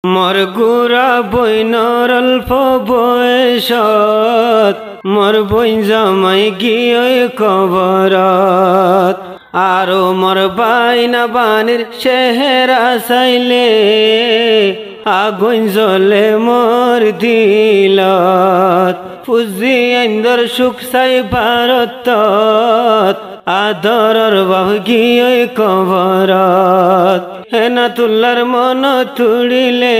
मोर गुरा बइनर अल्प बयसत मोर बइन जामाई गिय कबरत आरो मोर बाइना बानिर चेहरा चाइले आगुन जले मोर दिलत पुजी आइंदर सुख चाइ भारतत आदरर बाहु गिय कबरत हेनातुल्लार मन तुड़िले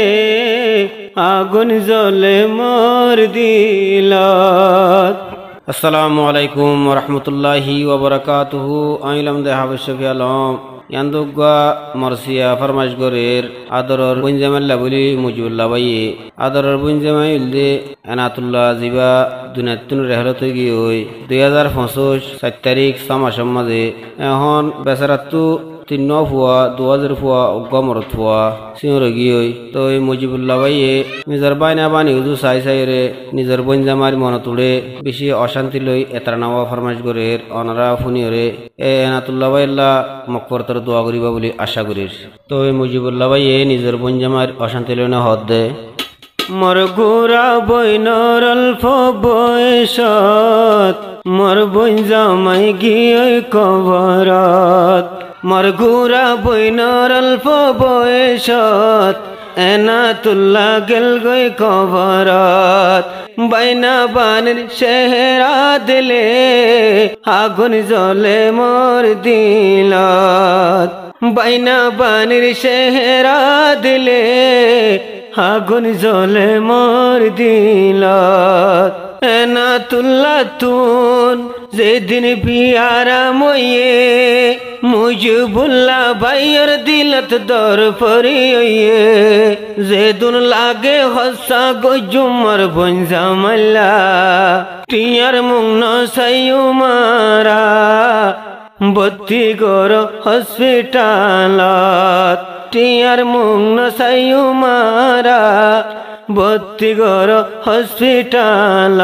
आगुन जले मोर दिलत। अस्सलामु अलैकुम वरहमतुल्लाहि वबरकातुहु। आइलम दे हाबशफी आलम यांदुगा मरसिया फरमाइश गोरेर आदरर बुंजामाल्ला बुली मुजिबुल्लाह बाइये आदरर बुंजामाइल्दे एनातुल्लाह जिबा दुनियातुन रहलत गियोय 2025 7 तारीख सामाशम माजे এখন বেচারাতু 3 ফুয়া 2000 ফুয়া গমরত ফুয়া সিংর গিয়োই তো এই মুজিবুল্লাহ ভাইয়ে নিজের বাইনা বানি উজু চাই চাই রে নিজের বঞ্জামার মন তুলে বেশি অশান্তি লই এতার নাওয়া ফরমাইশ করে অনারা ফুনিয়রে এ এনাতুল্লাহ ভাইল্লা মকবরতর দোয়া করিবা বলি আশা করিস। তো এই মুজিবুল্লাহ ভাইয়ে নিজের বঞ্জামার অশান্তি লই না হদ দে मोर गुरा बइनर अल्प बयसत मोर बइन जामाई गिय कबरत मोर गुरा बइनर अल्प बयसत एनातुल्लाह गेल गय कबरत बाइना बानिर चेहरा दिले आगुन जले मोर दिलत बाइना बानिर चेहरा दिले आगुन जले मोर दिलत एनातुल्लाह तुन जेदिन बियारा मोये मुजिबुल्लाह भाइयर दिलत दर परिये जेदुन लागे हस्सा गजुमर बंजामल्ला टियार मुंगन सायु मारा बत्ती गोर हॉस्पिटालत टियार मुंगन सायु मारा बत्ती गोर हॉस्पिटालत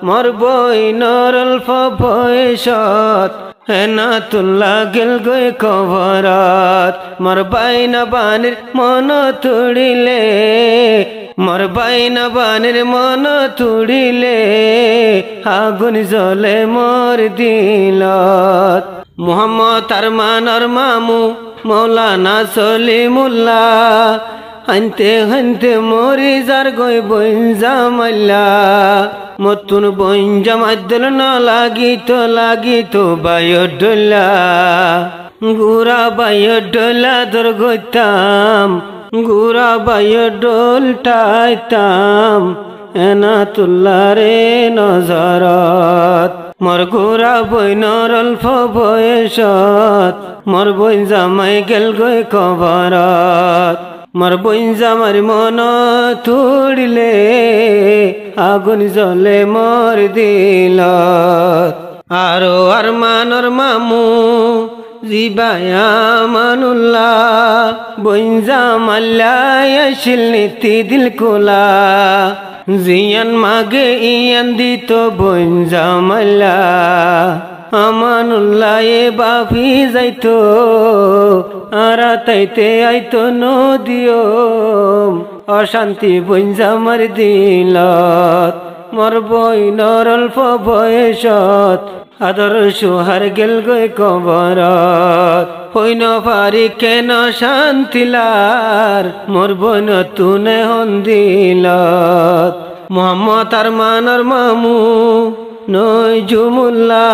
मोर बइनर अल्प बयसत एनातुल्लाह गेल गय कबरत मोर बाइना बानिर मन तुड़िले मोर बाइना बानिर मन तुड़िले आगुन जले मोर दिलत मोहम्मद अरमानर मामू मौलाना सलीमुल्लाह हंते हंते मोरी जार गय बंजामाल्ला मतुन बंजामाद्दल न लागितो बायोडोला गुरा बायोडोला दरगताम गुरा बायोडोल टाइताम एनातुल्लाह रे नजरत मोर गुरा बइनर अल्प बयसत मोर बंजामाई गेल गय कबरत मोर बंजामार मन तुड़िले आगुन जले मोर दिलत आरो अरमानर मामू जिबाया मानुल्लाह बंजामाल्ला याशिल नीति दिल कोला जियान मागे इयान दितो बंजामाल्ला আমানুল্লাহ এ বাফি যাইতো আরা তাইতে আইতো নদিও অশান্তি বঞ্জামার দিলত মোর বইনর অল্প বয়সত আদর সোহার গেল গয় কবরত হইন পারি কেন শান্তিলার মোর বইন তুনে হন দিলত মোহাম্মদ আরমানর মামু নজমুল্লাহ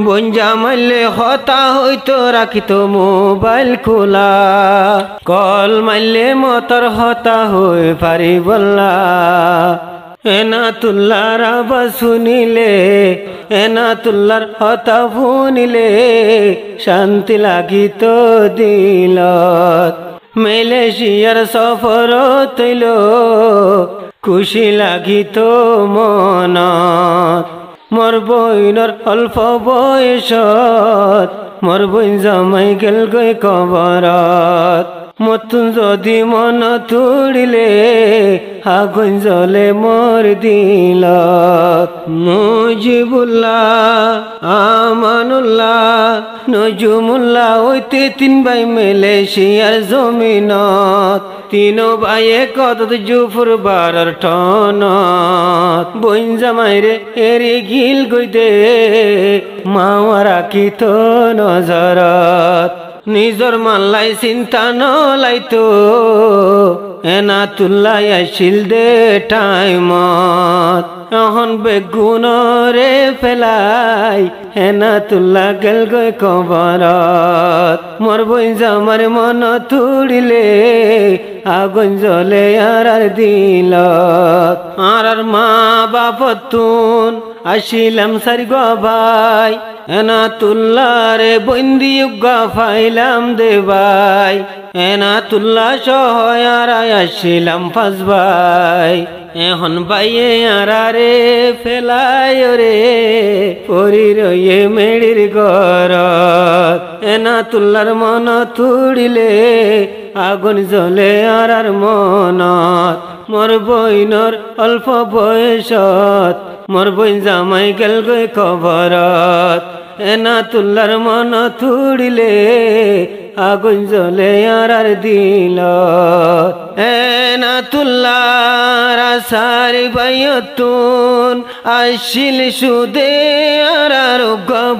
বঞ্জামাইলে হতা হইতো রাখিতো মোবাইল খোলা কল মাইলে মতর হতা হই পারি বল্লা এনাতুল্লাহর আওয়াজ শুনিলে এনাতুল্লাহর হতা শুনিলে শান্তি লাগিতো দিলত মালয়েশিয়ার সফর তৈল খুশি লাগিতো মনত মোর বইনর অল্প বয়সত মোর বইন জামাই গেল গয় কবরত মতুন যদি মন তুড়িলে আগুন জ্বলে মোর দিলত মুজিবুল্লাহ আমানুল্লাহ নজুমুল্লাহ ওইতে তিন ভাই মালয়েশিয়ার জমিনত তিনো ভাইয়ে কত জুফুর বারার টনত বইন জামাইরে এরি গিল গইদে মাওয়ারা কি তো নজরত নিজর মাল্লাই চিন্তা নলাইতো এনাতুল্লাহ আসিল দে টাইমত এখন বেগুনরে ফেলাই এনাতুল্লাহ গেল গই কবরত মোর বইন জামার মন তুড়িলে আগুন জ্বলে আর দিলত আর মা বাপ তুন আসিলাম সারি গো ভাই এনাতুল্লাহ রে বন্দি উগা ফাইলাম দে ভাই এনাতুল্লাহ সহায় আসিলাম ফাঁস ভাই এখন বাইয়ে আরে ফেলায় রে পরি রয়ে মেড়ির গরত এনাতুল্লার মন তুড়িলে আগুন জ্বলে আর মনত মোর বইনর অল্প বয়সত মোর বইন জামাই গেল গই কবরত এনাতুল্লার মন তুড়িলে আগুন জ্বলে আর দিলত এনাতুল্লাহ সারি বাইয়তুন আসিল সুদে আর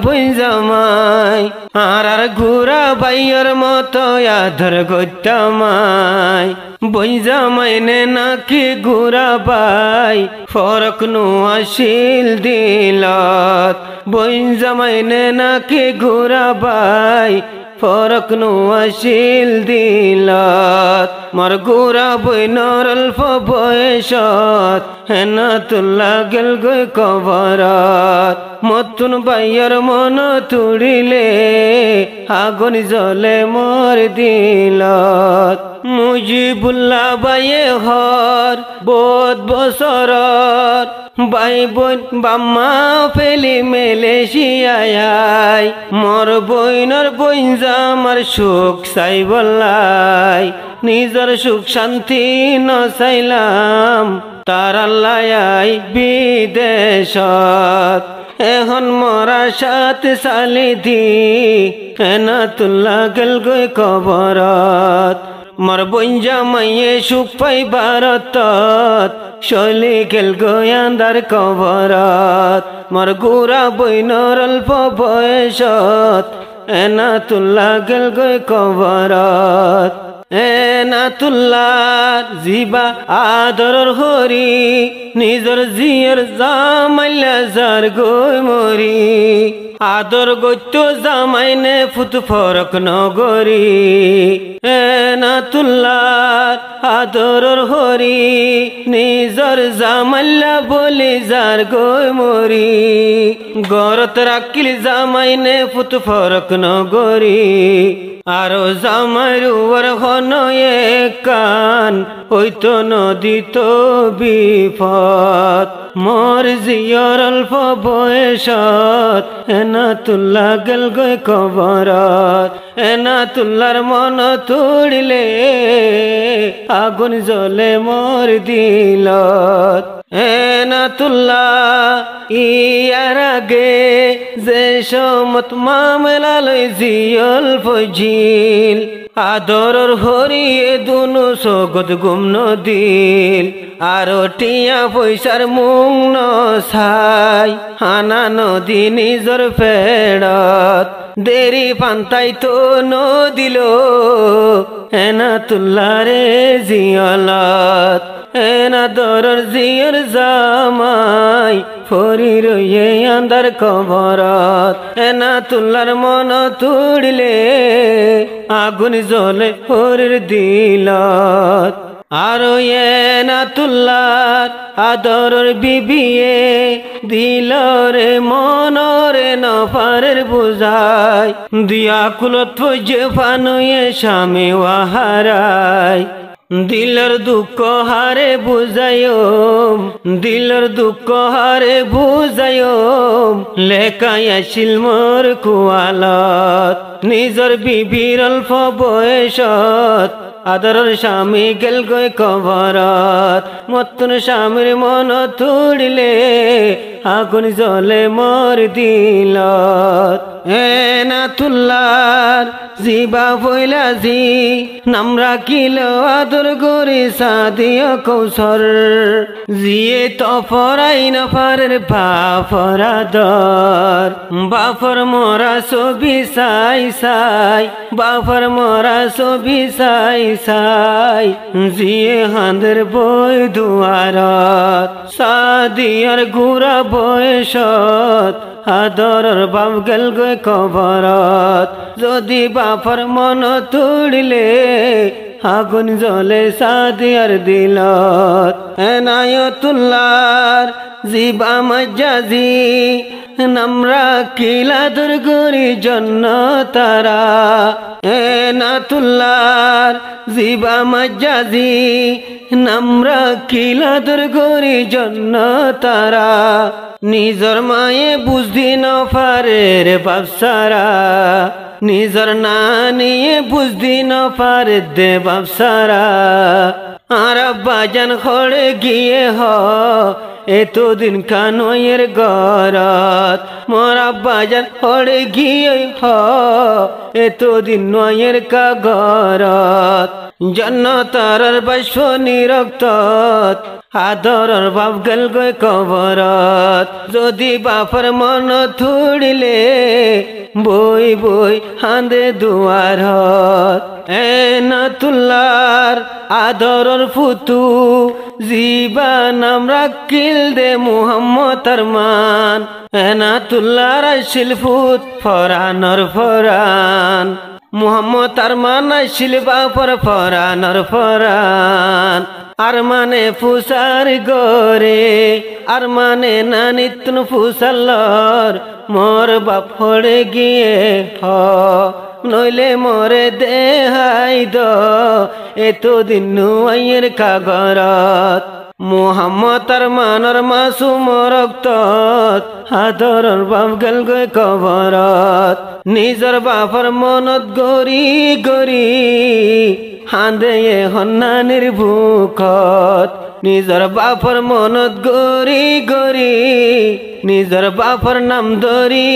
বইন জামাই আর ঘুরা বাইয়ের মতো আধর গত্যামাই বইন জামাই নে নাকি ঘুরা বাই ফরক নু আসিল দিলত বইন জামাই নে নাকি ঘুরা বাই ফরক নু আসিল দিলত মোর গুরা বইনর অল্প বয়সত এনাতুল্লাহ গেল গই কবরত মতুন বাইয়ের মন তুড়িলে আগুন জ্বলে মোর দিলত মুজিবুল্লাহ বাইয়ে হর বহুত বছরত বাই বোন বাম্মা ফেলি মালয়েশিয়ায় মোর বইনর বইন জামার সুখ চাই বললাই নিজের সুখ শান্তি নচাইলাম তার আল্লাহ বিদেশত এখন মরা সাত সালি দি এনাতুল্লাহ গেল গই কবরত মোর বইন জামাইয়ে সুখ পাই ভারতত চলি গেল গই আন্দার কবরত মোর গুড়া বইনর অল্প বয়সত এনাতুল্লাহ গেল গই কবরত এনাতুল্লাহ জিবা আদরর হরি নিজর জিয়ের জামাইলা যার গই মরি আদর গত্য জামাইনে ফুত ফরক নগরি এনাতুল্লাহ আদরর হরি নিজর জামাইলা বলি যার গই মরি গরত রাখিল জামাইনে ফুত ফরক নগরি আরো জামাইর ওর হন কান হইতো নদীত বিপদ মোর জিয়র অল্প বয়সত এনাতুল্লাহ গেল গই কবরত এনাতুল্লার মন তুড়িলে আগুন জ্বলে মোর দিলত এনাতুল্লাহ ইয়ার আগে যে সমত মামলা লই জিয়ল ফজিল আদরর হরিয়ে দুনু সগত গুম নদিল আরো টিয়া পয়সার মুং নছাই হানা নদী নিজর ফেড়ত দেরি পান্তাই তো নদিল এনাতুল্লাহ রে জিয়লত এনাদরর জিয়র জামাই ফরি রয়ে আন্দার কবরত এনাতুল্লার মন তুড়িলে আগুন জ্বলে ফরির দিলত আরো এনাতুল্লাহ আদরর বিবিয়ে দিলরে মনরে নফারের বুঝাই দিয়া কুলত যে ফানুয়ে স্বামী ওয়াহারাই দিলর দুঃখ হারে বুঝায়ো দিলর দুঃখ হারে বুঝায়ো লেখাই আসিল মোর কুয়ালত নিজর বিবির অল্প বয়সত আদরের স্বামী গেল গই কবরত মতুন স্বামীর মন তুড়িলে আগুন জ্বলে মর দিলত এনাতুল্লার জিবা বইলা জি নাম রাখিল আদর গরি সাদিয়া কৌশর জিয়ে তো ফরাই না পারের বাফরাদর বাফর মরা ছবি সাই সাই বাফর মরা ছবি সাই সাই জিয়ে হাঁদের বই দুয়ারত সাদিয়ার গুড়া বয়সত আদরের বাপ গেল গই কবরত যদি বাপর মন তুড়িলে আগুন জ্বলে সাদিয়ার দিলত এনায়তুল্লাহর জিবা মজ্জাজি নাম রাখিল আদর গরি জন্য তারা এনাতুল্লাহর জিবা মজ্জাজি নাম রাখিল আদর গরি জন্য তারা নিজর মায়ে বুঝদি ন পারে রে বাপসারা নিজর না নিয়ে বুঝদি ন পারে দে বাপসারা আর বাজান খড়ে গিয়ে হ এতদিন কানয়ের গরত মোরা বাজান খড়ে গিয়ে হ এতদিন নয়ের কাগরত জন্য তারার বাষ্প নিরক্তত আদরের বাপ গেল গই কবরত যদি বাপর মন থুড়িলে বই বই হাঁদে দুয়ারত এনাতুল্লার আদরের ফুতু জিবা নাম রাখিল দে মুহাম্মদ আরমান এনাতুল্লার আসিল ফুত ফরানর ফরান মুহাম্মদ আরমান আসিল বাপর ফরানর ফরান আর মানে ফুসার গরে আর মানে নানিতুন ফুসাল্লর মোর বাপ ফড়ে গিয়ে হ নইলে মোরে দেহাই দ এতদিন নুয়ের কাগরত মুহাম্মদ আরমানর মাসুম রক্তত আদরের বাপ গেল গই কবরত নিজর বাপর মনত গরি গরি হাঁদে হন্নানির ভুকত নিজর বাপর মনত গরি গরি নিজর বাপর নাম দরি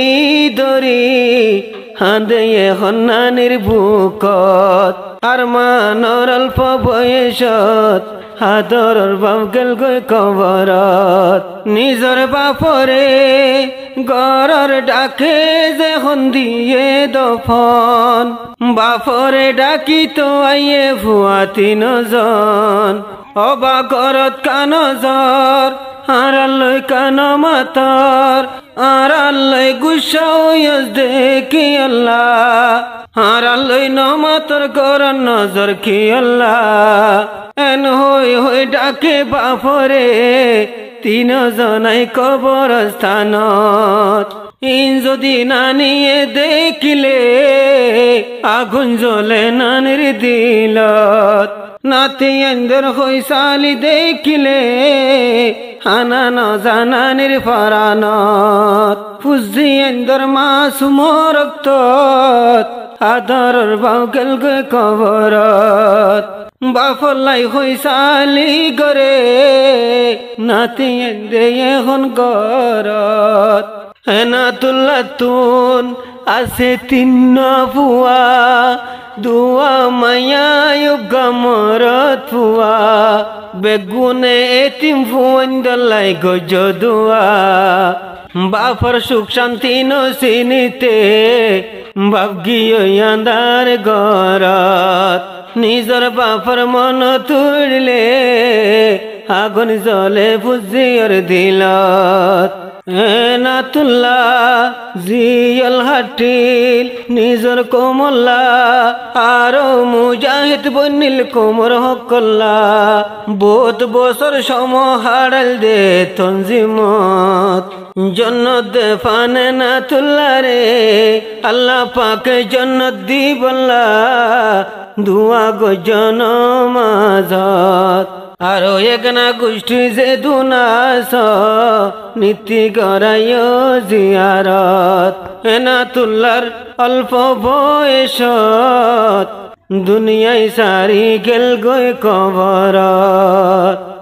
দরি হাঁদে হন্নানির ভুকত আর মানর অল্প বয়সত আদরের বাপ গেল গই কবরত নিজর বাপরে গরর ডাকে যে দিয়ে দফন বাপরে ডাকি তো আইয়ে ভুয়া তিনজন অবা গরত কানজর আড়ালই কান মাতর আড়ালই গুসাইয়াস দেখি আল্লাহ আড়ালই নমাতর গরন নজর কি আল্লাহ এন হই হই ডাকে বাপরে তিন জনাই কবরস্থানত ইন যদি নানিয়ে দেখিলে আগুন জ্বলে নানির দিলত নাতি এন্দর হই সালি দেখিলে হানা ন জানানির ফরানত ফুজি এন্দর মাসুম রক্তত আদরের বাপ গেল গই কবরত বাফলাই হই সালি গরে নাতি এন্দে এখন গরত এনাতুল্লাহ তুন আছে তিন্ন ফুয়া দুয়া মায়া গমরত ফুয়া বেগুনে এতিম ফুয়াই গজ দুয়া বাপর সুখ শান্তি নসিনিতে বাপ গিয়ে আন্দার গরত নিজর বাপর মন তুড়লে আগুন জ্বলে ফুজিয়র দিলত এনাতুল্লাহ জিয়াল হাটিল নিজর কোমল্লা আরো মুজাহিদ বনিল কোমর হকল্লা বহুত বছর সম হারাল দে তঞ্জিমত জন্নত দে ফানে নাতুল্লাহ রে আল্লাহ পাকে জন্নত দিবল্লা দুয়া গো জনমাজত আরো একনা গোষ্ঠী যে দুনাস নীতি গড়ায় জিয়ারত এনাতুল্লার অল্প বয়সত দুনিয়ায় সারি গেল গই কবরত।